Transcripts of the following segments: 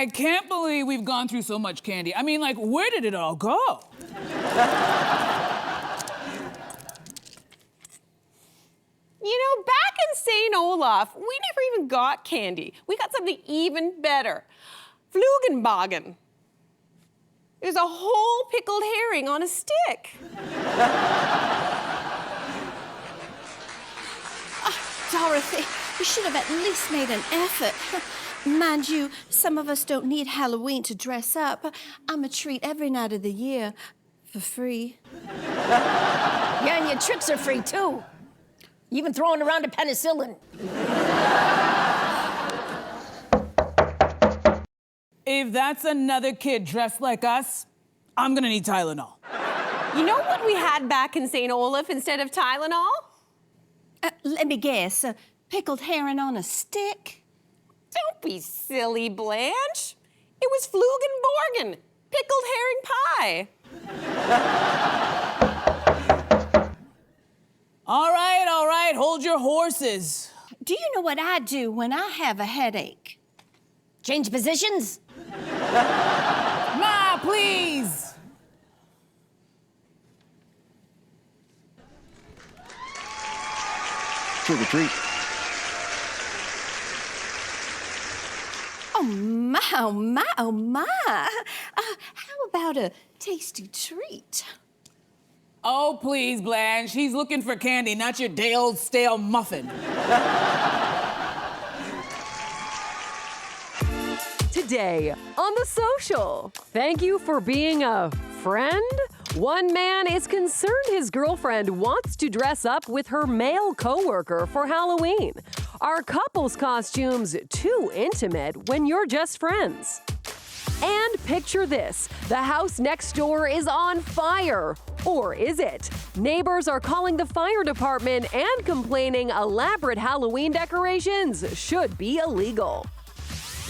I can't believe we've gone through so much candy. I mean, like, where did it all go? You know, back in St. Olaf, we never even got candy. We got something even better. Flugenbagen. It was a whole pickled herring on a stick. Dorothy, you should have at least made an effort. Mind you, some of us don't need Halloween to dress up. I'm a treat every night of the year for free. Yeah, and your tricks are free, too. You even throwing around a penicillin. If that's another kid dressed like us, I'm gonna need Tylenol. You know what we had back in St. Olaf instead of Tylenol? Let me guess, pickled herring on a stick? Don't be silly, Blanche. It was Flugenborgen, pickled herring pie. All right, hold your horses. Do you know what I do when I have a headache? Change positions? Ma, please. Trick or treat. Oh my, oh my, oh my. How about a tasty treat? Oh, please, Blanche. He's looking for candy, not your day old stale muffin. Today on The Social. Thank you for being a friend. One man is concerned his girlfriend wants to dress up with her male coworker for Halloween. Are couples' costumes too intimate when you're just friends? And picture this, the house next door is on fire. Or is it? Neighbors are calling the fire department and complaining elaborate Halloween decorations should be illegal.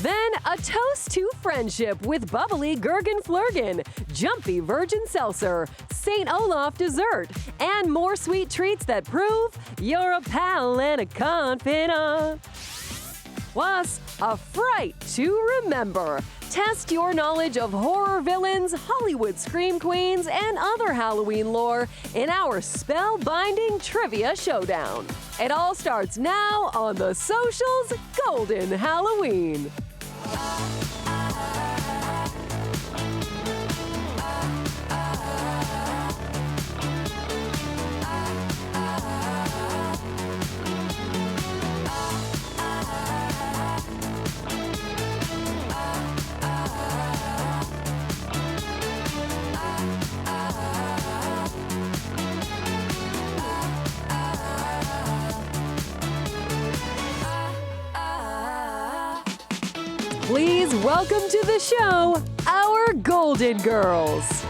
Then a toast to friendship with bubbly Gurgen Flurgen, jumpy virgin seltzer, St. Olaf dessert, and more sweet treats that prove you're a pal and a confidant. Plus, a fright to remember. Test your knowledge of horror villains, Hollywood scream queens, and other Halloween lore in our spellbinding trivia showdown. It all starts now on The Social's Golden Halloween. Please welcome to the show, our Golden Girls.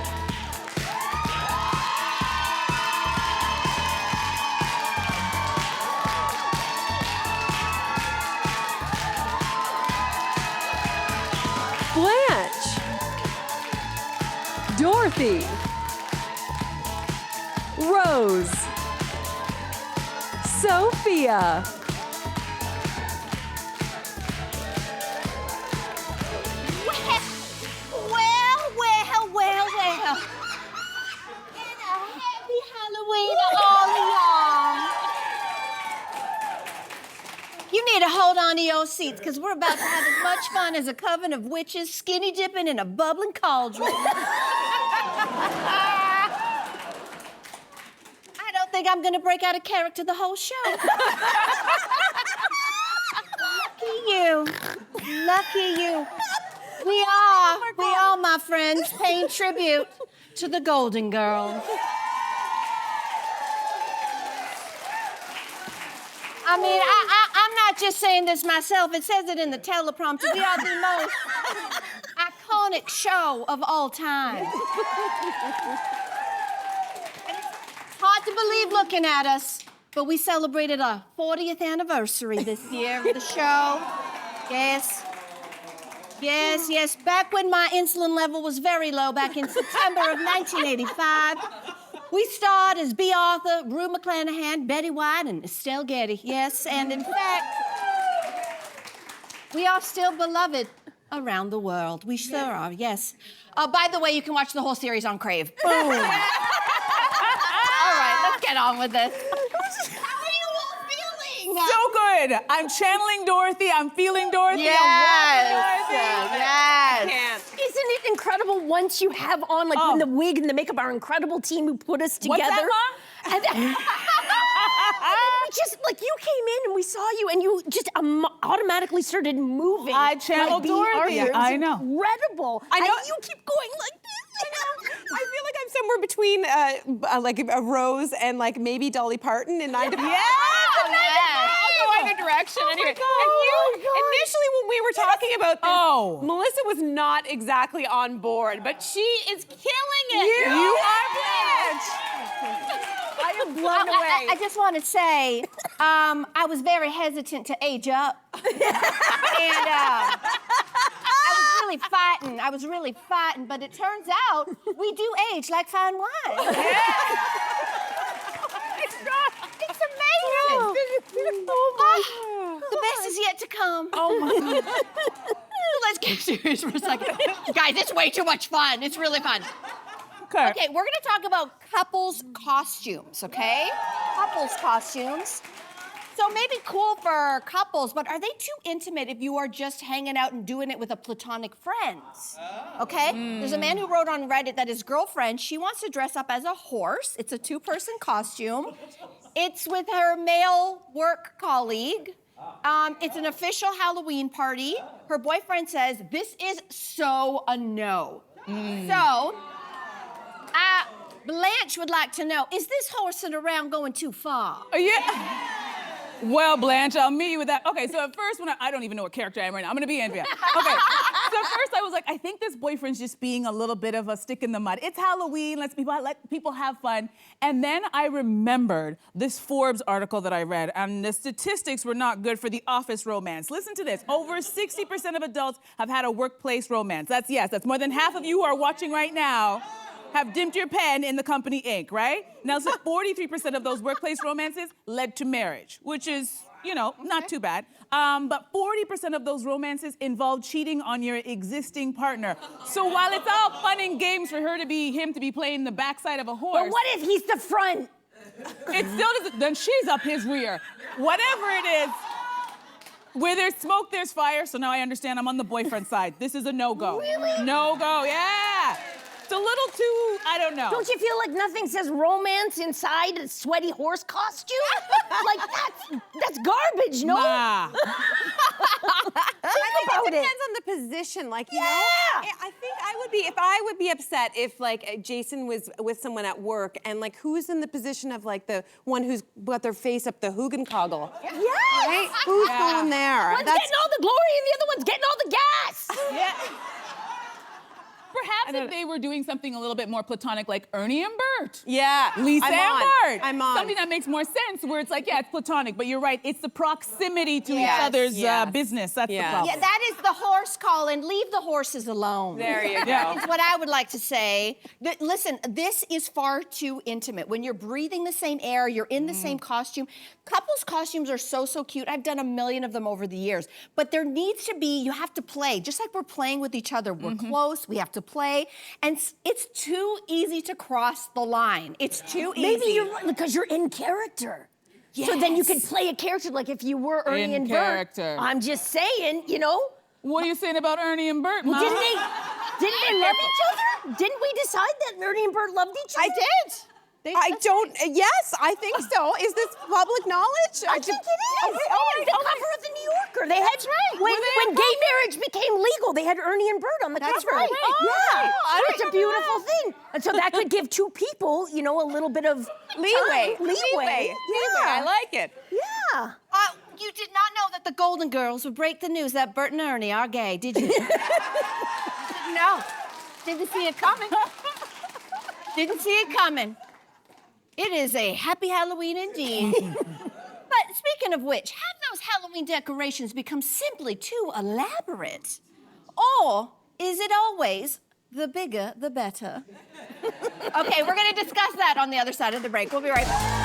Blanche, Dorothy, Rose, Sophia, Well. And a happy Halloween to all of y'all. You need to hold on to your seats, because we're about to have as much fun as a coven of witches skinny dipping in a bubbling cauldron. I don't think I'm gonna break out of character the whole show. Lucky you. Lucky you. We are, my friends, paying tribute to the Golden Girls. I mean, I'm not just saying this myself. It says it in the teleprompter. We are the most iconic show of all time. It's hard to believe looking at us, but we celebrated our 40th anniversary this year of the show. Yes, back when my insulin level was very low, back in September of 1985. We starred as B. Arthur, Rue McClanahan, Betty White, and Estelle Getty. Yes, and in fact, we are still beloved Around the world. We sure are, yes. By the way, you can watch the whole series on Crave. Boom. All right, let's get on with this. How are you all feeling? So good. I'm channeling Dorothy. I'm feeling Dorothy. Yes. I'm walking Dorothy. Yes. Isn't it incredible once you have on, like, when the wig and the makeup, our incredible team who put us together? What's that, Mom? And then we just, like, you came in and we saw you and you just automatically started moving. I channeled Dorothy. It was I know. incredible. I know. And you keep going like this. I feel like I'm somewhere between like a Rose and like maybe Dolly Parton in either. Yes. I'll go either direction. Anyway, and initially when we were talking about this, Melissa was not exactly on board, but she is killing it. You are Blanche. I am blown away. I just want to say, I was very hesitant to age up. And I was really fighting, but it turns out we do age like fine wine. It's amazing. The best is yet to come. Oh my God. Let's get serious for a second. Guys, it's way too much fun. It's really fun. Okay, we're gonna talk about couples costumes, okay? Couples costumes. So maybe cool for couples, but are they too intimate if you are just hanging out and doing it with a platonic friends? Okay? There's a man who wrote on Reddit that his girlfriend, she wants to dress up as a horse. It's a two-person costume. It's with her male work colleague. It's an official Halloween party. Her boyfriend says, this is so a no. So, Blanche would like to know, is this horsing around going too far? Yeah. Well, Blanche, I'll meet you with that. Okay, so at first, when I don't even know what character I am right now. I'm gonna be Andrea. Okay, so at first I was like, I think this boyfriend's just being a little bit of a stick in the mud. It's Halloween, let people have fun. And then I remembered this Forbes article that I read, and the statistics were not good for the office romance. Listen to this, over 60% of adults have had a workplace romance. That's more than half of you who are watching right now have dipped your pen in the company ink, right? Now, so 43% of those workplace romances led to marriage, which is, not too bad. But 40% of those romances involve cheating on your existing partner. So while it's all fun and games for him to be playing the backside of a horse. But what if he's the front? It still doesn't, then she's up his rear. Whatever it is, where there's smoke, there's fire. So now I understand I'm on the boyfriend side. This is a no-go. Really? No-go, yeah. It's a little too, I don't know. Don't you feel like nothing says romance inside a sweaty horse costume? Like, that's garbage, no? Ma. I think it depends on the position, like, you know? I think I would be upset if, like, Jason was with someone at work and, like, who's in the position of, like, the one who's got their face up the Hoogenkogel? Yes! Right? Who's going there? One's getting all the glory and the other one's getting all the gas! Yeah. Perhaps if they were doing something a little bit more platonic, like Ernie and Bert. Yeah. Lisa and Bart. I'm on. Something that makes more sense, where it's like, yeah, it's platonic, but you're right, it's the proximity to each other's business. That's the problem. Yeah, that is the horse calling. Leave the horses alone. There you go. Yeah. It's what I would like to say. Listen, this is far too intimate. When you're breathing the same air, you're in the same costume. Couples costumes are so cute. I've done a million of them over the years. But there needs to be, you have to play. Just like we're playing with each other. We're close, we have to play. And it's too easy to cross the line. It's too easy. Maybe you're right, because you're in character. Yes. So then you can play a character like if you were Ernie In and character. Bert. I'm just saying, you know. What are you saying about Ernie and Bert, Mom? Didn't they love each other? Didn't we decide that Ernie and Bert loved each other? I did. Yes, I think so. Is this public knowledge? I think it is. Okay, all right, the cover of the New Yorker. They had when gay marriage became legal, they had Ernie and Bert on the That's cover. right. Yeah. So it's a beautiful thing. And so that could give two people, a little bit of Leeway. Leeway. I like it. Yeah. You did not know that the Golden Girls would break the news that Bert and Ernie are gay, did you? No. Didn't see it coming. Didn't see it coming. It is a happy Halloween indeed. But speaking of which, have those Halloween decorations become simply too elaborate? Or is it always the bigger, the better? Okay, we're gonna discuss that on the other side of the break. We'll be right back.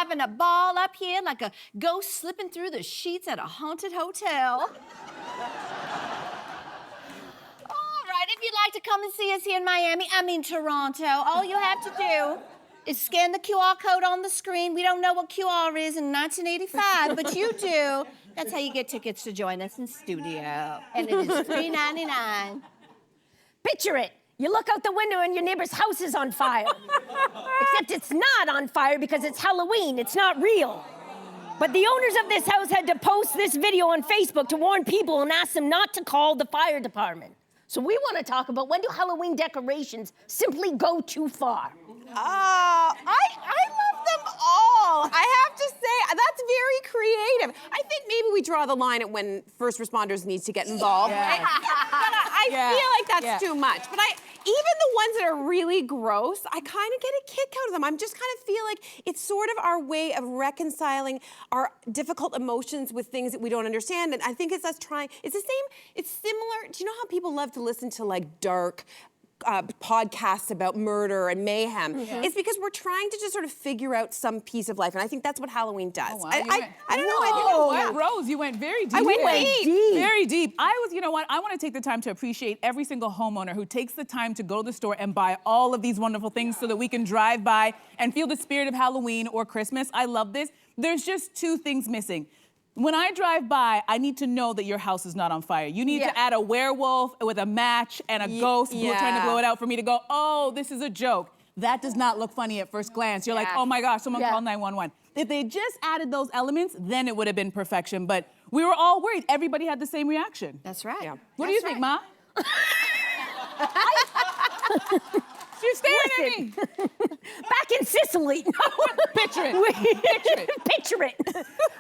having a ball up here like a ghost slipping through the sheets at a haunted hotel. All right, if you'd like to come and see us here in Miami, Toronto, all you have to do is scan the QR code on the screen. We don't know what QR is in 1985, but you do. That's how you get tickets to join us in studio. And it is $3.99. Picture it. You look out the window and your neighbor's house is on fire. Except it's not on fire because it's Halloween. It's not real. But the owners of this house had to post this video on Facebook to warn people and ask them not to call the fire department. So we want to talk about, when do Halloween decorations simply go too far? I love them all. I have to say, that's very creative. I think maybe we draw the line at when first responders need to get involved. Yeah. But I feel like that's too much. But even the ones that are really gross, I kind of get a kick out of them. I'm just kind of feel like it's sort of our way of reconciling our difficult emotions with things that we don't understand. And I think it's us trying, it's the same, it's similar. Do you know how people love to listen to like dark podcasts about murder and mayhem? It's because we're trying to just sort of figure out some piece of life, and I think that's what Halloween does. Oh, wow. I don't know. I think Rose, you went very deep. I went deep. Very deep. You know what? I want to take the time to appreciate every single homeowner who takes the time to go to the store and buy all of these wonderful things so that we can drive by and feel the spirit of Halloween or Christmas. I love this. There's just two things missing. When I drive by, I need to know that your house is not on fire. You need to add a werewolf with a match and a ghost trying to blow it out for me to go, oh, this is a joke. That does not look funny at first glance. You're like, oh my gosh, someone call 911. If they just added those elements, then it would have been perfection. But we were all worried. Everybody had the same reaction. That's right. Yeah. What do you think, Ma? She's staring at me. Back in Sicily. Picture it. Picture it.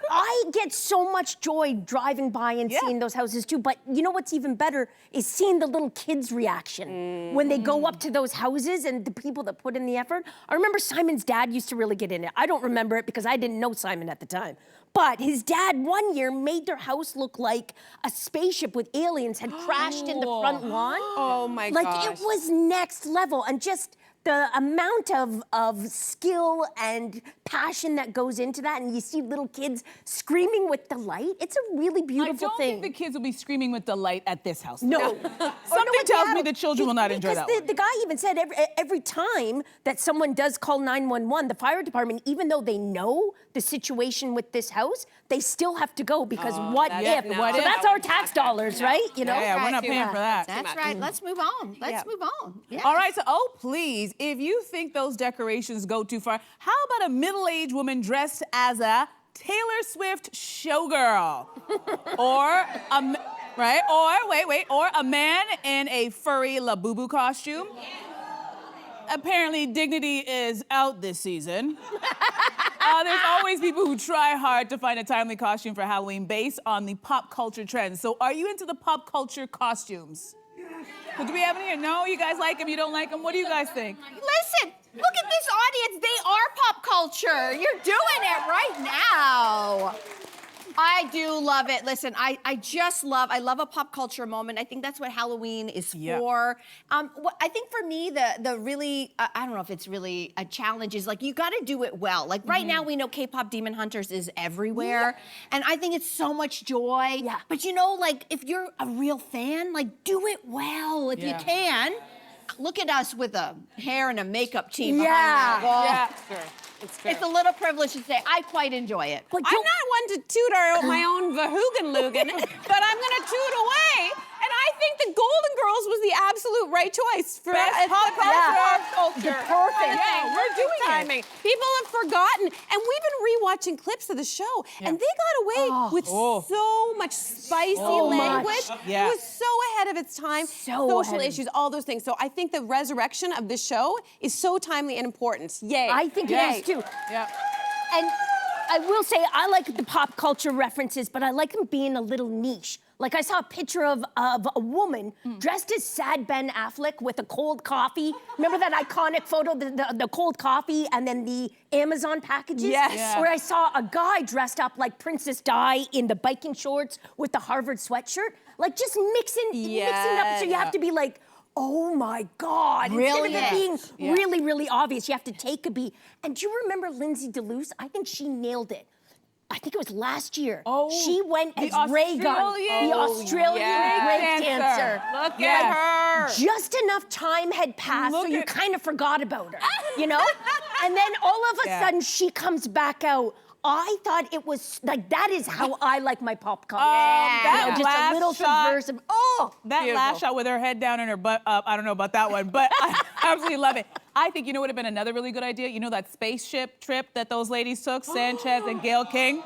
I get so much joy driving by and seeing those houses too. But you know what's even better is seeing the little kids' reaction when they go up to those houses and the people that put in the effort. I remember Simon's dad used to really get in it. I don't remember it because I didn't know Simon at the time. But his dad one year made their house look like a spaceship with aliens had crashed in the front lawn. Oh my gosh. Like it was next level, and just the amount of skill and passion that goes into that, and you see little kids screaming with delight. It's a really beautiful I don't think the kids will be screaming with delight at this house. No. Something tells me the children will not enjoy that Because the guy even said every time that someone does call 911, the fire department, even though they know the situation with this house, they still have to go because what if? What So if? that's our tax dollars, right? You know? Yeah, we're not paying for that. That's right. Let's move on. Let's move on. Yes. All right, so, please, if you think those decorations go too far, how about a middle-aged woman dressed as a Taylor Swift showgirl? or a man in a furry Labubu costume? Apparently, dignity is out this season. There's always people who try hard to find a timely costume for Halloween based on the pop culture trends. So are you into the pop culture costumes? So do we have any here? No? You guys like them? You don't like them? What do you guys think? Listen, look at this audience. They are pop culture. You're doing it right now. I do love it. Listen, I love a pop culture moment. I think that's what Halloween is for. I think for me, the really, I don't know if it's really a challenge, is like, you gotta do it well. Like right now, we know K-pop Demon Hunters is everywhere. And I think it's so much joy. Yeah. But you know, like, if you're a real fan, like, do it well if you can. Look at us with a hair and a makeup team behind that wall. Yeah. It's a little privilege to say I quite enjoy it. But I'm not one to toot my own Vahugan-Lugan, but I'm gonna toot away. And I think the Golden Girls was the absolute right choice for Best pop culture. Perfect. Yeah, we're doing timing. People have forgotten, and we've been rewatching clips of the show, and they got away with so much spicy language. Yeah. It was so ahead of its time. So Social ahead. issues, all those things. So I think the resurrection of the show is so timely and important. Yay. I think it is too. Yeah. And I will say, I like the pop culture references, but I like them being a little niche. Like I saw a picture of a woman dressed as sad Ben Affleck with a cold coffee. Remember that iconic photo, the cold coffee and then the Amazon packages? Yes. Yeah. Where I saw a guy dressed up like Princess Di in the biking shorts with the Harvard sweatshirt. Like just mixing it up. So you have to be like, Oh my God. Brilliant. Instead of it being really, really obvious, you have to take a beat. And do you remember Lindsay DeLuce? I think she nailed it. I think it was last year. Oh, she went as the Ray Gun, Australian- the Australian break dancer. Look at her. Just enough time had passed, Look so you at- kind of forgot about her, you know? And then all of a sudden, she comes back out. I thought it was, like, that is how I like my pop culture. that You know, just last a little shot- subversive. Oh! That last shot with her head down and her butt up, I don't know about that one, but I absolutely love it. I think you know what would have been another really good idea? You know that spaceship trip that those ladies took, Sanchez and Gayle King?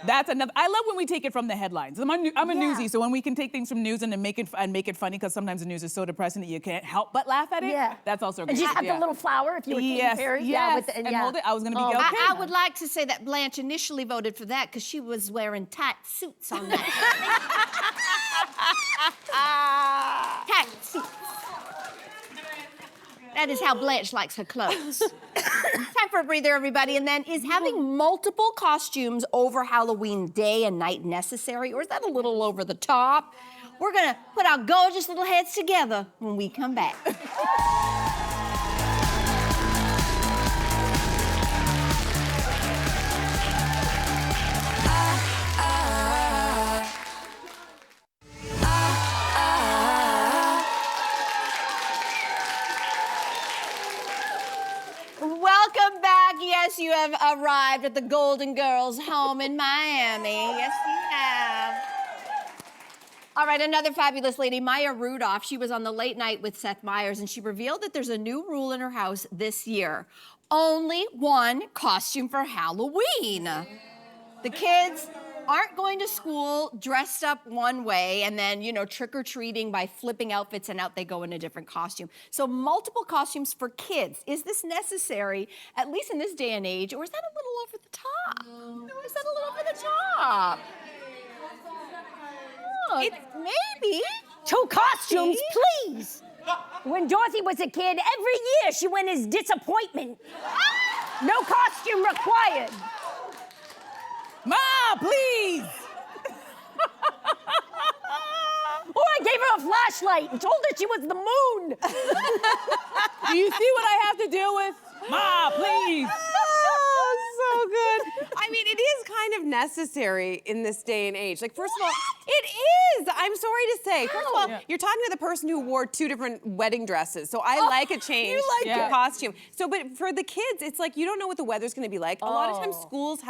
That's another. I love when we take it from the headlines. I'm a newsie, so when we can take things from news and then make it funny, because sometimes the news is so depressing that you can't help but laugh at it. Yeah. That's also And great. just have the little flower if you were Katy Perry. Yes, with the, and hold it. I was gonna be Gayle King. I would like to say that Blanche initially voted for that because she was wearing tight suits on that. Tight suits. That is how Blanche likes her clothes. Time for a breather, everybody. And then, is having multiple costumes over Halloween day and night necessary, or is that a little over the top? We're gonna put our gorgeous little heads together when we come back. Welcome back. Yes, you have arrived at the Golden Girls home in Miami. Yes, you have. All right, another fabulous lady, Maya Rudolph. She was on the late night with Seth Meyers, and she revealed that there's a new rule in her house this year. Only one costume for Halloween. The kids aren't going to school dressed up one way and then, you know, trick-or-treating by flipping outfits and out they go in a different costume. So multiple costumes for kids. Is this necessary, at least in this day and age, or is that a little over the top? Or is that a little over the top? Oh, maybe. 2 costumes, please. When Dorothy was a kid, every year she went as disappointment. No costume required. Ma, please! Or I gave her a flashlight and told her she was the moon. Do you see what I have to deal with? Ma, please! So good. I mean, it is kind of necessary in this day and age. Like, first of all, it is. I'm sorry to say. First of all, you're talking to the person who wore 2 different wedding dresses. So I like a change you like to it. costume. So, but for the kids, it's like you don't know what the weather's going to be like. A lot of times, schools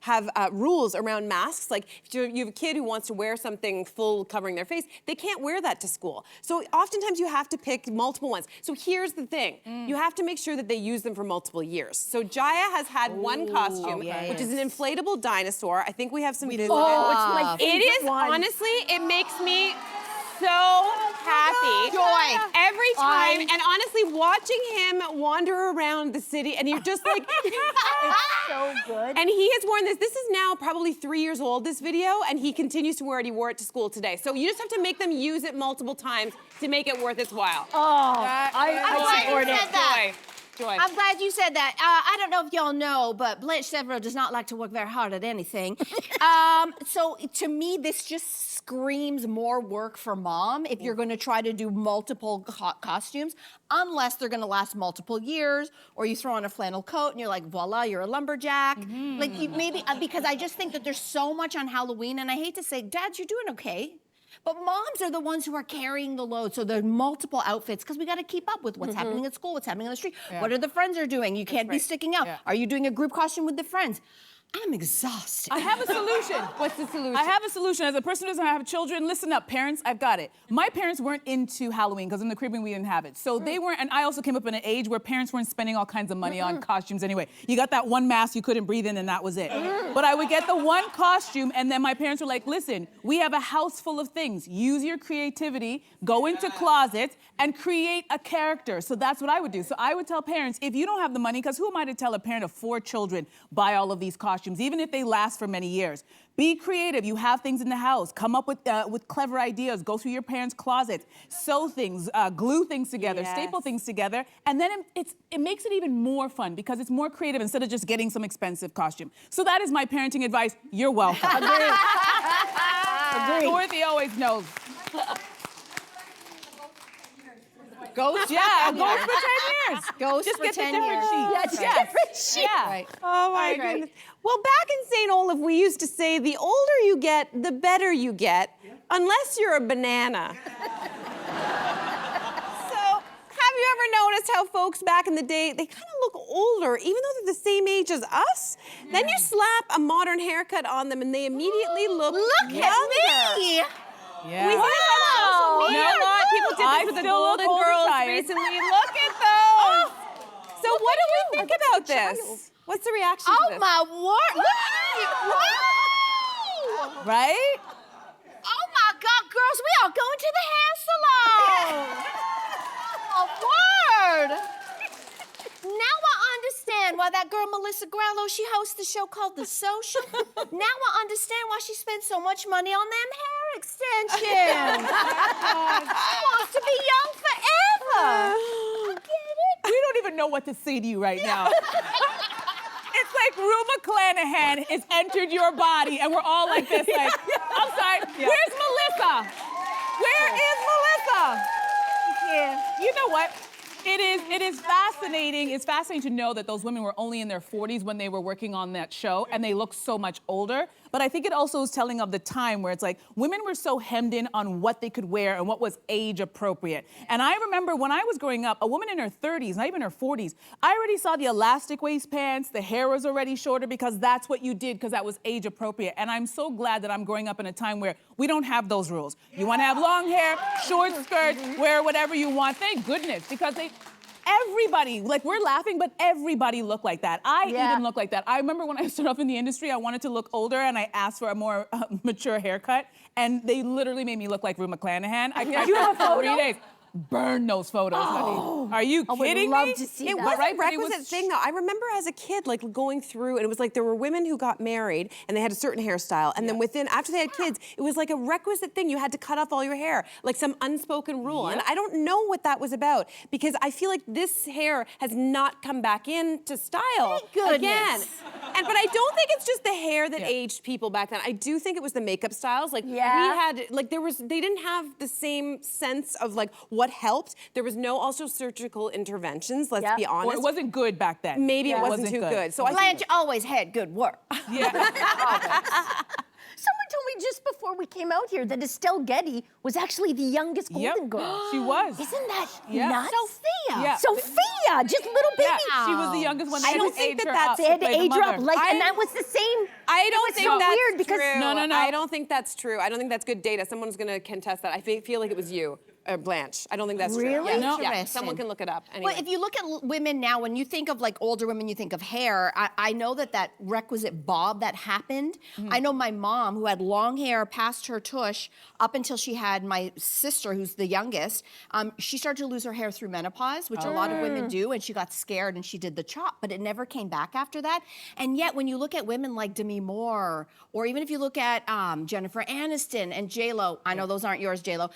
have rules around masks. Like, if you have a kid who wants to wear something full covering their face, they can't wear that to school. So oftentimes you have to pick multiple ones. So here's the thing: you have to make sure that they use them for multiple years. So Jaya has had one costume, which is an inflatable dinosaur. I think we have some videos. Oh, it's my favorite It is one. honestly, it makes me so happy. Joy. Every time. And honestly, watching him wander around the city, and you're just like, So good. and he has worn this. This is now probably 3 years old, this video, and he continues to wear it. He wore it to school today. So you just have to make them use it multiple times to make it worth its while. I support glad you it. said that. Joy. I'm glad you said that. I don't know if y'all know, but Blanche Devereaux does not like to work very hard at anything. So to me, this just screams more work for mom if you're going to try to do multiple costumes, unless they're going to last multiple years, or you throw on a flannel coat and you're like, voila, you're a lumberjack. Like maybe, because I just think that there's so much on Halloween, and I hate to say, dads, you're doing okay. But moms are the ones who are carrying the load. So there are multiple outfits because we got to keep up with what's happening at school, what's happening on the street. What are the friends are doing? You can't be sticking out. Are you doing a group costume with the friends? I'm exhausted. I have a solution. What's the solution? I have a solution. As a person who doesn't have children, listen up, parents, I've got it. My parents weren't into Halloween because in the Caribbean we didn't have it. So they weren't, and I also came up in an age where parents weren't spending all kinds of money on costumes anyway. You got that one mask you couldn't breathe in and that was it. But I would get the one costume and then my parents were like, listen, we have a house full of things. Use your creativity, go into closets and create a character. So that's what I would do. So I would tell parents, if you don't have the money, because who am I to tell a parent of 4 children, buy all of these costumes, even if they last for many years. Be creative. You have things in the house. Come up with clever ideas. Go through your parents' closets. Sew things, glue things together, staple things together, and then it makes it even more fun because it's more creative instead of just getting some expensive costume. So that is my parenting advice. You're welcome. Agree. Dorothy always knows. Ghost. Yeah, ghost for 10 years. Ghost Just for get 10 the different years. sheets. Yeah, just Yes. different sheets. Yeah. Right. Oh my Right. goodness. Well, back in St. Olaf, we used to say the older you get, the better you get, unless you're a banana. So, have you ever noticed how folks back in the day, they kind of look older, even though they're the same age as us? Then you slap a modern haircut on them and they immediately look younger. At me. Yeah. We see this on social media No, a lot. People did I this with the still look Golden old and Girls tired. recently. Look at those. So what do we think about this? What's the reaction to Oh this? my word! Look at you! Wow! Right? Oh my God, girls, we are going to the hair salon. Oh my word! Now I understand why that girl Melissa Grelo, she hosts the show called The Social. Now I understand why she spends so much money on them hair extensions. She wants to be young forever. I get it. We don't even know what to say to you right now. It's like Rue McClanahan has entered your body, and we're all like this, like, I'm sorry, where's Melissa? Where is Melissa? Yeah. You know what? It is fascinating. It's fascinating to know that those women were only in their 40s when they were working on that show, and they look so much older. But I think it also is telling of the time where it's like women were so hemmed in on what they could wear and what was age appropriate. And I remember when I was growing up, a woman in her 30s, not even her 40s, I already saw the elastic waist pants, the hair was already shorter because that's what you did because that was age appropriate. And I'm so glad that I'm growing up in a time where we don't have those rules. You want to have long hair, short skirts, wear whatever you want. Thank goodness, because everybody, like we're laughing, but everybody looked like that. I even look like that. I remember when I started off in the industry, I wanted to look older and I asked for a more mature haircut, and they literally made me look like Rue McClanahan. I cried for 3 days. Burn those photos, honey. Are you kidding me? I would love to see It that. was Right, a but it was- requisite thing, though. I remember as a kid, like going through, and it was like there were women who got married and they had a certain hairstyle, and then after they had kids, it was like a requisite thing. You had to cut off all your hair, like some unspoken rule. And I don't know what that was about, because I feel like this hair has not come back into style again. But I don't think it's just the hair that aged people back then. I do think it was the makeup styles. Like we had, like they didn't have the same sense of like what helped. There was no also surgical interventions, let's be honest. Or it wasn't good back then. Maybe it wasn't too good. So I Blanche always had good work. Yeah. Someone told me just before we came out here that Estelle Getty was actually the youngest Golden Girl. She was. Isn't that Yeah. nuts? Sophia. Yeah. Sophia, just little baby. Yeah, she was the youngest one. I They don't had to think age that her that's- up They had to to play the age her up, mother. like, I- and that was the same. I don't was think so that's weird because- true. No. I don't think that's true. I don't think that's good data. Someone's going to contest that. I feel like it was you, Blanche. I don't think that's true. Really? Yeah, No. yeah, someone can look it up. Anyway. Well, if you look at women now, when you think of like older women, you think of hair. I know that requisite bob that happened. I know my mom, who had long hair past her tush up until she had my sister, who's the youngest. She started to lose her hair through menopause, which a lot of women do, and she got scared and she did the chop, but it never came back after that. And yet, when you look at women like Demi Moore, or even if you look at Jennifer Aniston and J-Lo, I know those aren't yours, J-Lo.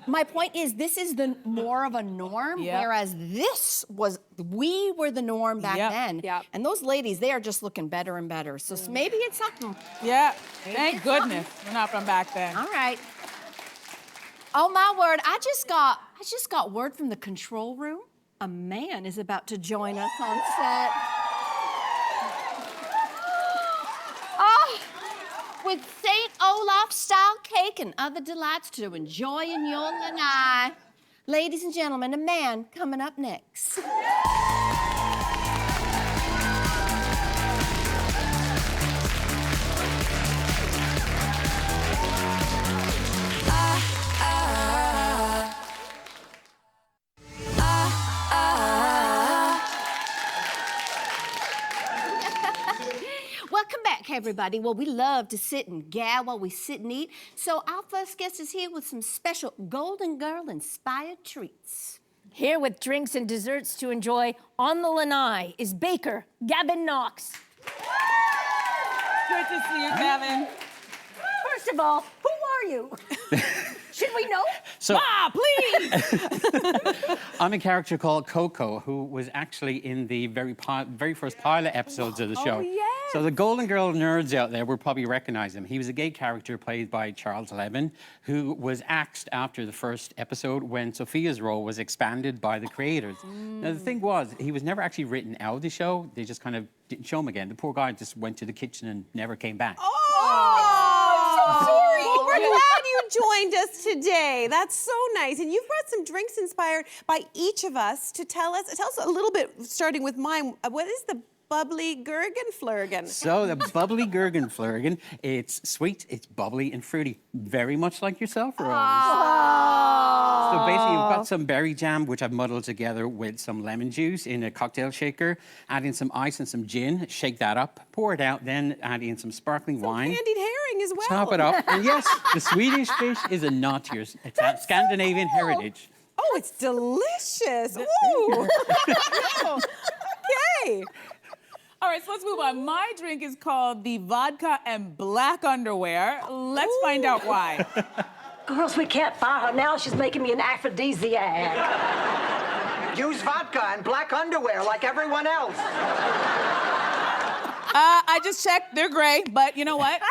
My point is, this is more of a norm, whereas we were the norm back then. Yep. And those ladies, they are just looking better and better. So maybe it's something. Yeah. Thank goodness we're not from back then. All right. Oh my word! I just got word from the control room. A man is about to join us on set. Oh, with St. Olaf style cake and other delights to enjoy in your Lanai. Ladies and gentlemen, a man coming up next. Welcome back, everybody. Well, we love to sit and gab while we sit and eat. So our first guest is here with some special Golden Girl-inspired treats. Here with drinks and desserts to enjoy on the Lanai is baker Gavin Knox. Good to see you, Gavin. First of all, who are you? Should we know? So, Ma, please! I'm a character called Coco, who was actually in the very first pilot episodes of the show. yes. So the Golden Girl nerds out there will probably recognize him. He was a gay character played by Charles Levin, who was axed after the first episode when Sophia's role was expanded by the creators. Now, the thing was, he was never actually written out of the show. They just kind of didn't show him again. The poor guy just went to the kitchen and never came back. I'm so sorry. Well, we're glad you joined us today. That's so nice. And you've brought some drinks inspired by each of us to tell us a little bit, starting with mine. What is the bubbly Gurgenflurgen? So the bubbly Gurgenflurgen, it's sweet, it's bubbly and fruity, very much like yourself, Rose. So basically, you've got some berry jam, which I've muddled together with some lemon juice in a cocktail shaker, add in some ice and some gin, shake that up, pour it out, then add in some sparkling wine. Candied herring as well. Top it up, and yes, the Swedish fish is a nod to your Scandinavian heritage. Oh, it's delicious. Ooh. Okay. All right, so let's move on. My drink is called the vodka and black underwear. Let's find out why. Girls, we can't fire her now. She's making me an aphrodisiac. Use vodka and black underwear like everyone else. I just checked, they're gray, but you know what?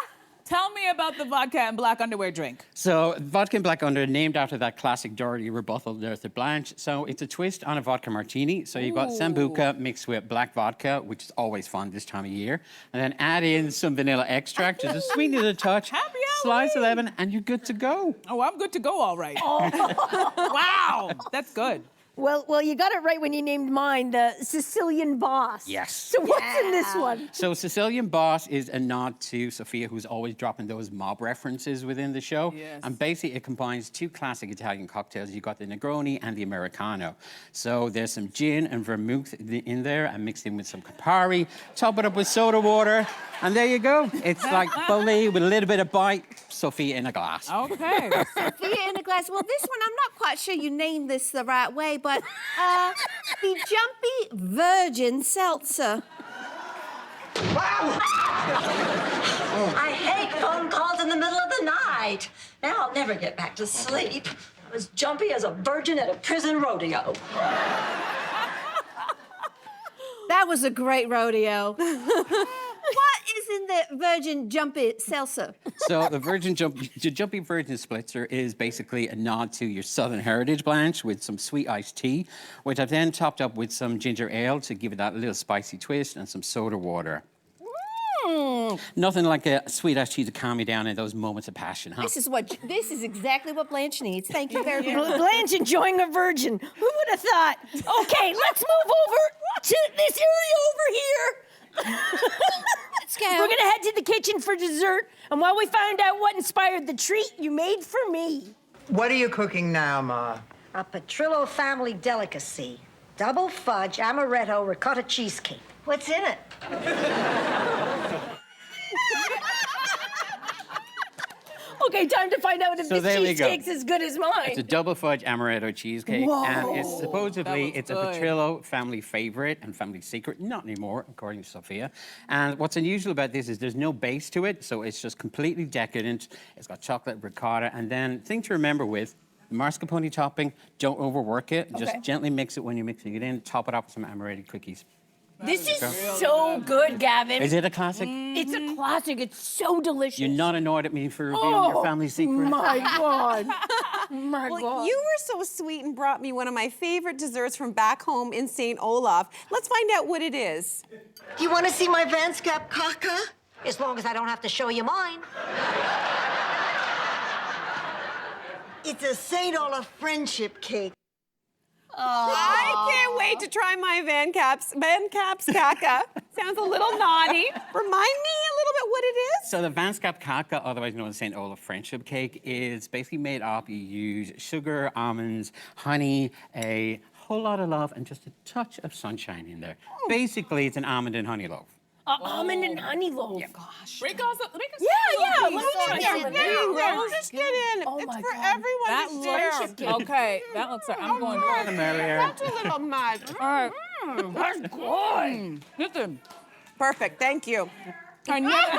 Tell me about the vodka and black underwear drink. So, vodka and black underwear, named after that classic Dorothy rebuttal, Luther Blanche. So, it's a twist on a vodka martini. So, you've got Sambuca mixed with black vodka, which is always fun this time of year. And then add in some vanilla extract, just to sweeten it a touch. Happy Slice of Halloween. lemon, and you're good to go. Oh, I'm good to go, all right. Wow, that's good. Well, you got it right when you named mine the Sicilian Boss. Yes. So what's in this one? So Sicilian Boss is a nod to Sophia, who's always dropping those mob references within the show. Yes. And basically it combines two classic Italian cocktails. You've got the Negroni and the Americano. So there's some gin and vermouth in there and mixed in with some Campari. Top it up with soda water. And there you go. It's like bubbly with a little bit of bite. Sophia in a glass. Okay. Sophia in a glass. Well, this one, I'm not quite sure you named this the right way, but the Jumpy Virgin Seltzer. I hate phone calls in the middle of the night. Now I'll never get back to sleep. I'm as jumpy as a virgin at a prison rodeo. That was a great rodeo. What is in the Virgin Jumpy Seltzer? So the Jumpy Virgin Splitzer is basically a nod to your Southern heritage, Blanche, with some sweet iced tea, which I've then topped up with some ginger ale to give it that little spicy twist and some soda water. Nothing like a sweet iced tea to calm you down in those moments of passion, huh? This is exactly what Blanche needs. Thank you very much. Blanche enjoying a virgin. Who would have thought? Okay, let's move over to this area over here. Let's go. We're gonna head to the kitchen for dessert, and while we find out what inspired the treat you made for me. What are you cooking now, Ma? A Petrillo family delicacy. Double fudge, amaretto, ricotta cheesecake. What's in it? Okay, time to find out if So this there we go. cheesecake's as good as mine. It's a double fudge amaretto cheesecake, and it's supposedly That looks a good. Petrillo family favorite and family secret. Not anymore, according to Sophia. And what's unusual about this is there's no base to it, so it's just completely decadent. It's got chocolate, ricotta, and then thing to remember with the mascarpone topping, don't overwork it. Just gently mix it when you're mixing it in. Top it up with some amaretto cookies. This is so good, Gavin. Is it a classic? It's a classic. It's so delicious. You're not annoyed at me for revealing your family secret? My God. My Well, God. you were so sweet and brought me one of my favorite desserts from back home in St. Olaf. Let's find out what it is. Do you want to see my Vanskap caca? As long as I don't have to show you mine. It's a St. Olaf friendship cake. I can't wait to try my Van Caps caca. Sounds a little naughty. Remind me a little bit what it is. So the Vanskap caca, otherwise known as St. Olaf friendship cake, is basically made up. You use sugar, almonds, honey, a whole lot of love, and just a touch of sunshine in there. Basically, it's an almond and honey loaf. Almond and honey loaf. Break us up. Make us Yeah. Let Let me me try get some. Just get in. Oh it's my for God. everyone That to share. looks okay. That looks. I'm going. The merrier. That's a little much. All right. That's good. Listen. Perfect. Thank you. I never.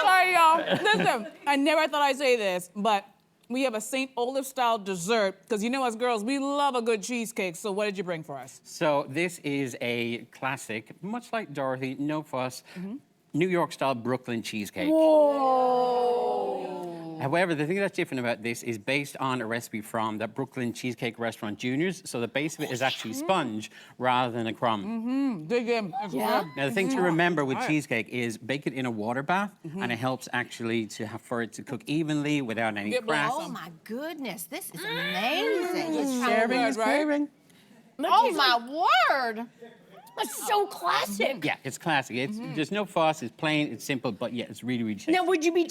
Sorry, y'all. Listen. I never thought I'd say this, but we have a St. Olaf-style dessert, because you know us girls, we love a good cheesecake. So what did you bring for us? So this is a classic, much like Dorothy, no fuss, New York-style Brooklyn cheesecake. Whoa. However, the thing that's different about this is based on a recipe from that Brooklyn Cheesecake Restaurant Juniors. So the base of it is actually sponge rather than a crumb. Dig in. Yeah. Now, the thing to remember with cheesecake is bake it in a water bath, and it helps actually for it to cook evenly without any cracks. Oh my goodness, this is amazing. Sharing is caring. Oh my word. That's so classic. Yeah, it's classic. It's there's no fuss. It's plain. It's simple, but yeah, it's really, really tasty. Now, would you be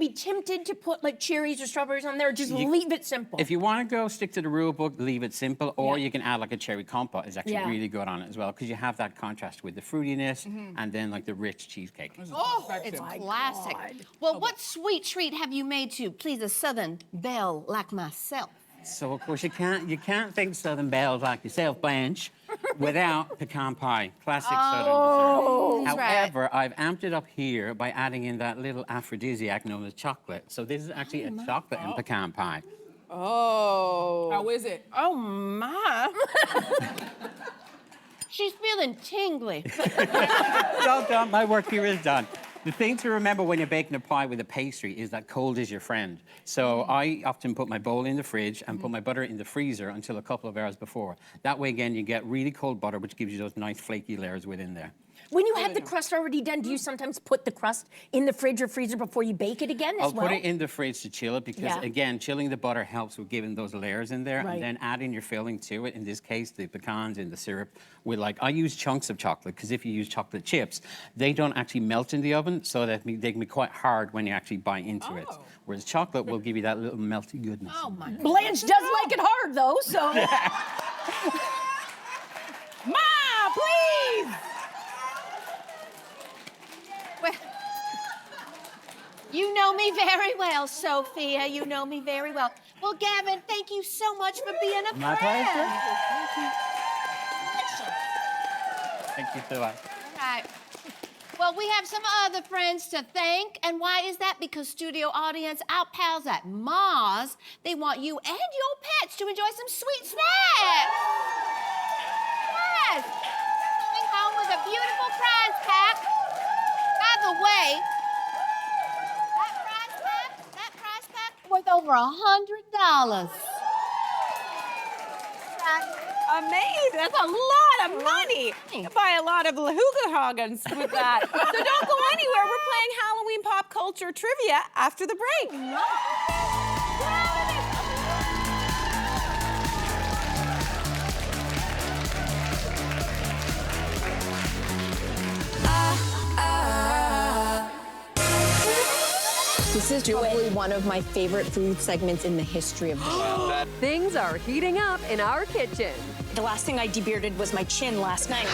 tempted to put like cherries or strawberries on there, or just leave it simple? If you want to go stick to the rule book, leave it simple, or Yeah. you can add like a cherry compote. It's actually really good on it as well, because you have that contrast with the fruitiness and then like the rich cheesecake. Oh, it's classic. Well, what sweet treat have you made to please a Southern belle like myself? So of course you can't think Southern bells like yourself, Blanche, without pecan pie, classic Southern dessert. That's right. However, I've amped it up here by adding in that little aphrodisiac known as chocolate. So this is actually a chocolate and pecan pie. Oh. How is it? Oh, my. She's feeling tingly. It's all done. My work here is done. The thing to remember when you're baking a pie with a pastry is that cold is your friend. So I often put my bowl in the fridge and put my butter in the freezer until a couple of hours before. That way, again, you get really cold butter, which gives you those nice flaky layers within there. When you have the crust already done, do you sometimes put the crust in the fridge or freezer before you bake it again I'll as well? put it in the fridge to chill it because, again, chilling the butter helps with giving those layers in there. Right. And then adding your filling to it, in this case, the pecans and the syrup. With I use chunks of chocolate because if you use chocolate chips, they don't actually melt in the oven, so that they can be quite hard when you actually bite into it. Whereas chocolate will give you that little melty goodness. Oh my God. Blanche does like it hard, though, so... Ma, please! Well, you know me very well, Sophia. You know me very well. Well, Gavin, thank you so much for being a My friend. pleasure. Thank you so much. All right. Well, we have some other friends to thank. And why is that? Because studio audience, our pals at Mars, they want you and your pets to enjoy some sweet snacks. Yes. Coming home with a beautiful prize pack. By the way, that prize pack worth over $100. Amazing. That's a lot of money. You buy a lot of Lahoogahoggans with that. So don't go anywhere. We're playing Halloween pop culture trivia after the break. This is probably one of my favorite food segments in the history of the world. Things are heating up in our kitchen. The last thing I debearded was my chin last night.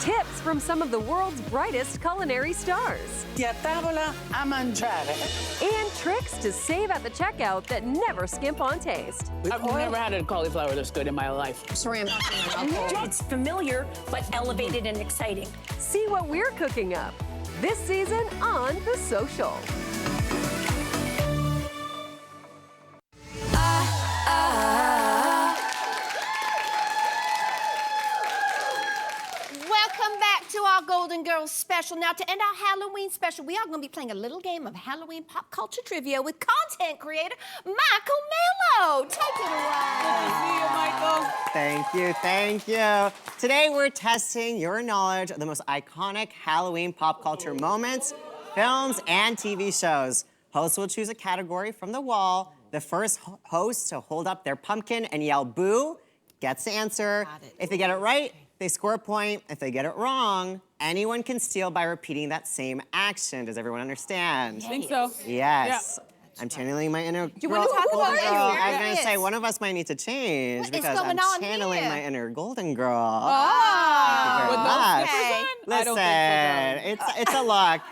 Tips from some of the world's brightest culinary stars. A tavola a mangiare. And tricks to save at the checkout that never skimp on taste. I've never had a cauliflower this good in my life. Sorry, I'm not feeling alcohol. It's familiar, but elevated and exciting. See what we're cooking up this season on The Social. Welcome back to our Golden Girls special. Now, to end our Halloween special, we are going to be playing a little game of Halloween pop culture trivia with content creator Michael Mello. Take it away. See you, Michael. Thank you. Today we're testing your knowledge of the most iconic Halloween pop culture moments, films, and TV shows. Hosts will choose a category from the wall. The first host to hold up their pumpkin and yell boo gets the answer. If they get it right, they score a point. If they get it wrong, anyone can steal by repeating that same action. Does everyone understand? I think so. Yes. I'm channeling my inner you wanna talk golden about it? girl. Here I'm it gonna is. say one of us might need to change What is because going I'm on channeling here? my inner golden girl. Oh. With those Okay. I don't think Listen, it's a look.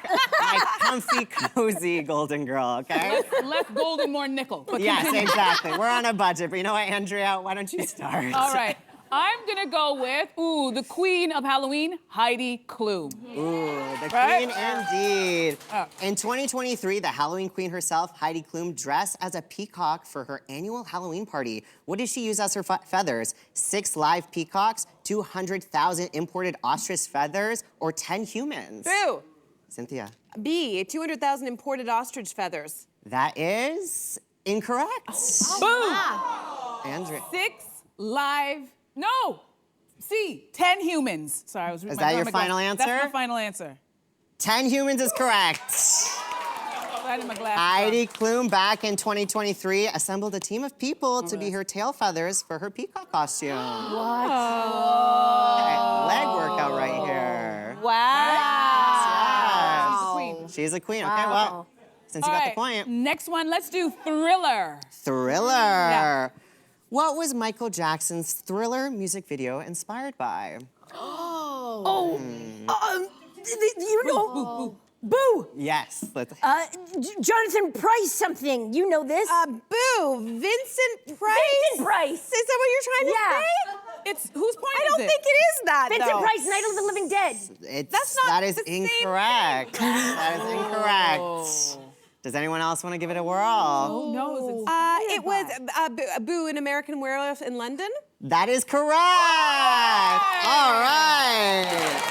My comfy, cozy golden girl, okay? Less gold and more nickel. But Yes, continue. exactly. We're on a budget, but you know what, Andrea? Why don't you start? All right. I'm gonna go with, the queen of Halloween, Heidi Klum. Ooh, the Right? queen indeed. Oh. In 2023, the Halloween queen herself, Heidi Klum, dressed as a peacock for her annual Halloween party. What did she use as her feathers? 6 live peacocks, 200,000 imported ostrich feathers, or 10 humans? Boo. Cynthia. B, 200,000 imported ostrich feathers. That is incorrect. Boom! Andrea. 6 live, no! C, 10 humans. Sorry, I was Is that your final answer? That's my final answer. 10 humans is correct. Slide in my glasses. Heidi Klum, back in 2023, assembled a team of people to be her tail feathers for her peacock costume. What? Leg workout right here. Wow. She's a queen. She's a queen. Okay, well, since you All got right, the point. next one, let's do Thriller. Thriller. Yeah. What was Michael Jackson's Thriller music video inspired by? You know. Boo! Yes. Jonathan Price something. You know this. Boo. Vincent Price. Vincent Price. Is that what you're trying to Yeah. say? It's, whose point I is don't it? think it is that, Vincent though. Price, Night of the Living Dead. That is the same incorrect. That is incorrect. Does anyone else want to give it a whirl? Who knows? It's It was Boo, an American Werewolf in London. That is correct. All right.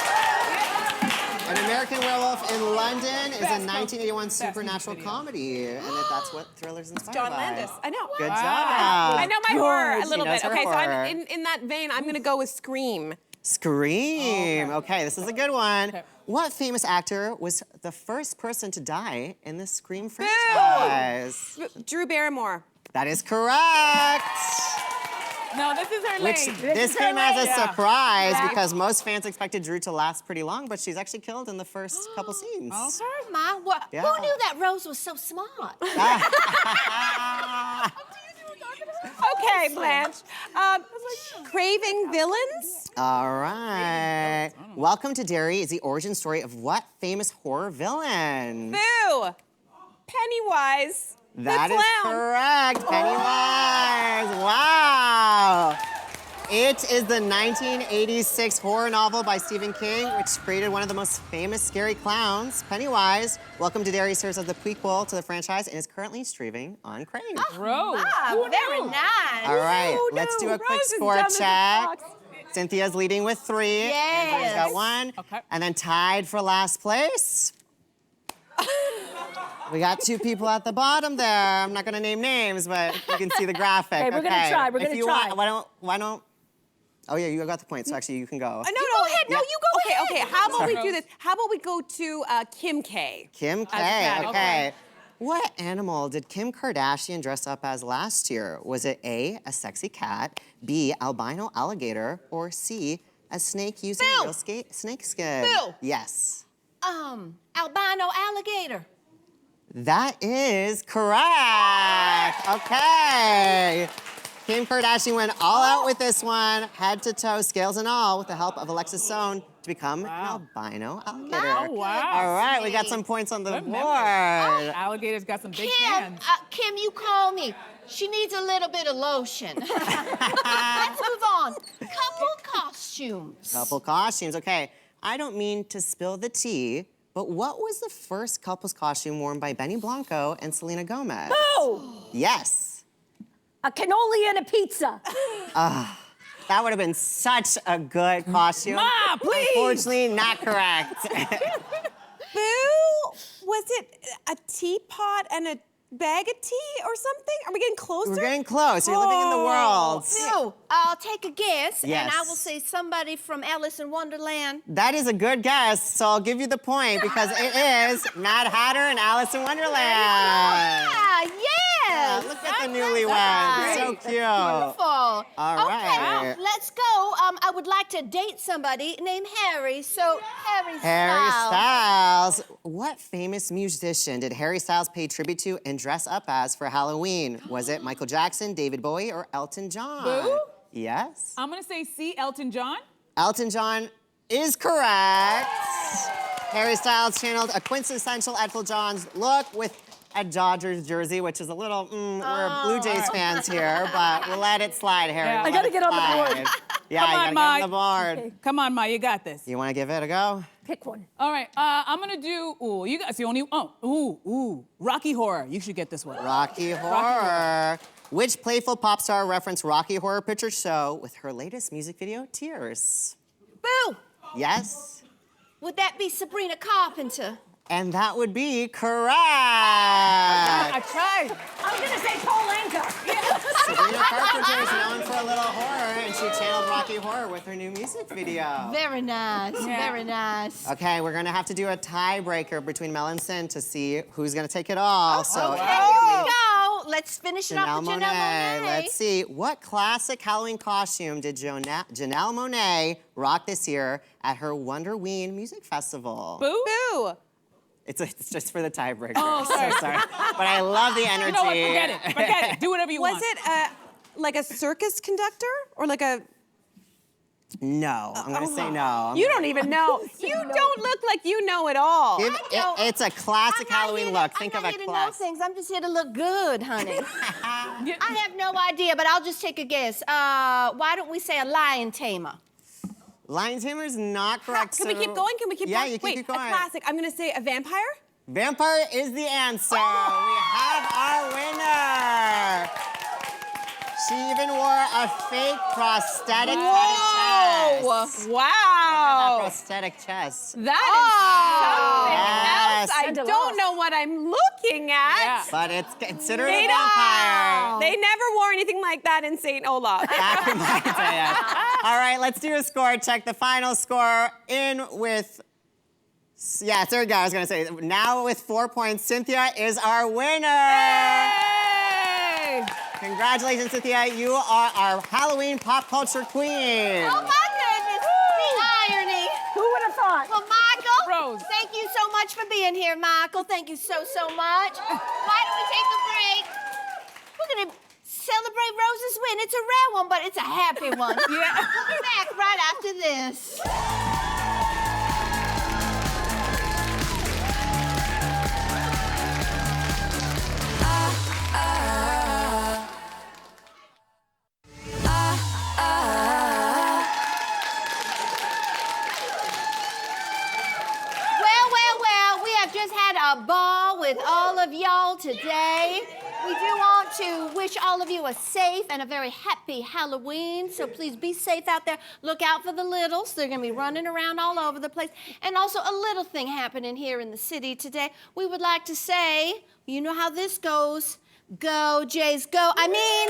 An American Werewolf in London is a 1981 supernatural comedy, and that's what Thriller's inspired John by. Landis. I know. Good job. I know my horror a She little knows bit. her Okay, so horror. I'm in that vein. I'm gonna go with Scream. Scream. Okay, this is a good one. What famous actor was the first person to die in the Scream franchise? Drew Barrymore. That is correct. No, this is her Which lane. this came as a Yeah. surprise Yeah. because most fans expected Drew to last pretty long, but she's actually killed in the first couple scenes. Ma, Yeah. who knew that Rose was so smart? Okay, Blanche. Craving Villains. All right. Welcome to Derry is the origin story of what famous horror villain? Boo. Pennywise. That the is clown. correct, Pennywise. Wow. It is the 1986 horror novel by Stephen King, which created one of the most famous scary clowns, Pennywise. Welcome to Derry serves as the prequel to the franchise and is currently streaming on Crave. Rose. Very nice. All right, let's do a quick Rose is score dumb as a check. fox. Cynthia's leading with 3. Yes. Andrea's got 1. Okay. And then tied for last place. We got 2 people at the bottom there. I'm not gonna name names, but you can see the graphic. Hey, we're gonna try, we're If gonna you try. Want, why don't? Oh yeah, you got the point. So actually, you can go. No, go ahead. No, you go ahead. Okay, how about we Sorry. do this? How about we go to Kim K? Kim K. cat, Okay. What animal did Kim Kardashian dress up as last year? Was it A, a sexy cat, B, albino alligator, or C, a snake using Bill. real snake skin? Bill. Yes. Albino alligator. That is correct. Okay. Kim Kardashian went all out with this one, head to toe, scales and all, with the help of Alexis Sohn to become an albino alligator. Oh, wow. All right, we got some points on the Good board. memory. Alligator's got some big Kim, hands. Kim, you call me. She needs a little bit of lotion. Let's move on. Couple costumes. Couple costumes. Okay, I don't mean to spill the tea, but what was the first couple's costume worn by Benny Blanco and Selena Gomez? Oh! Yes. A cannoli and a pizza. That would have been such a good costume. Ma, please! Unfortunately, not correct. Boo! Was it a teapot and a bag of tea or something? Are we getting closer? We're getting close. You're living in the world. Boo, I'll take a guess, and I Yes. will say somebody from Alice in Wonderland. That is a good guess, so I'll give you the point because it is Mad Hatter and Alice in Wonderland. Ah, yes! Look at the newlyweds. So cute. Beautiful. All Okay, right. let's go. I would like to date somebody named Harry, so Harry Harry Styles. Styles. What famous musician did Harry Styles pay tribute to and dress up as for Halloween? Was it Michael Jackson, David Bowie, or Elton John? Boo? Yes. I'm gonna say C, Elton John. Elton John is correct. Harry Styles channeled a quintessential Elton John's look with a Dodgers jersey, which is a little, we're Blue Jays fans here, but we'll let it slide, Harry. Yeah. We'll I let gotta it get on the board. slide. Yeah, Come you on, gotta Ma. get on the board. Okay. Come on, Ma, you got this. You want to give it a go? Pick one. All right, I'm gonna do, you guys, the only, Rocky Horror. You should get this one. Rocky Horror. Which playful pop star referenced Rocky Horror Picture Show with her latest music video, Tears? Boo! Yes? Would that be Sabrina Carpenter? And that would be correct. I tried. I was gonna say Paul Anka. Sabrina Carpenter is known for a little horror, and she channeled Rocky Horror with her new music video. Very nice, very nice. Okay, we're gonna have to do a tiebreaker between Mel and Sin to see who's gonna take it all. So Okay, here we go. Let's finish it Janelle off with Janelle Monáe. Let's see. What classic Halloween costume did Janelle Monáe rock this year at her Wonderween Music Festival? Boo? Boo. It's just for the tiebreaker. Oh, sorry. So sorry. But I love the energy. You know what? Forget it. Forget it. Do whatever you want. Was it like a circus conductor or like a? No, I'm gonna say no. You don't even know. You don't look like you know it all. It's a classic Halloween look. Think of a I'm not here to know class. things. I'm just here to look good, honey. I have no idea, but I'll just take a guess. Why don't we say a lion tamer? Lion Tamer is not correct. Can we keep going? Can we keep going? Yeah, you can Wait, keep going. a classic. I'm gonna say a vampire. Vampire is the answer. We have our winner. She even wore a fake prosthetic chest. Wow. Prosthetic chest. That is something else. I don't know what I'm looking at. Yeah. But it's considered a vampire. They never wore anything like that in St. Olaf. Back in my day. All right, let's do a score check. The final score in with, yeah, third guy, I was gonna say. Now with 4 points, Cynthia is our winner. Hey! Congratulations, Cynthia. You are our Halloween pop culture queen. Oh my goodness, the irony. Who would have thought? Well, Michael, Rose. thank you so much for being here, Michael. Thank you so, so much. Why don't we take a break? We're gonna celebrate Rose's win. It's a rare one, but it's a happy one. Yeah. We'll be back right after this. Well, we have just had a ball with all of y'all today. We do want to wish all of you a safe and a very happy Halloween, so please be safe out there. Look out for the littles. They're gonna be running around all over the place. And also a little thing happening here in the city today. We would like to say, you know how this goes. Go, Jays, go. I mean,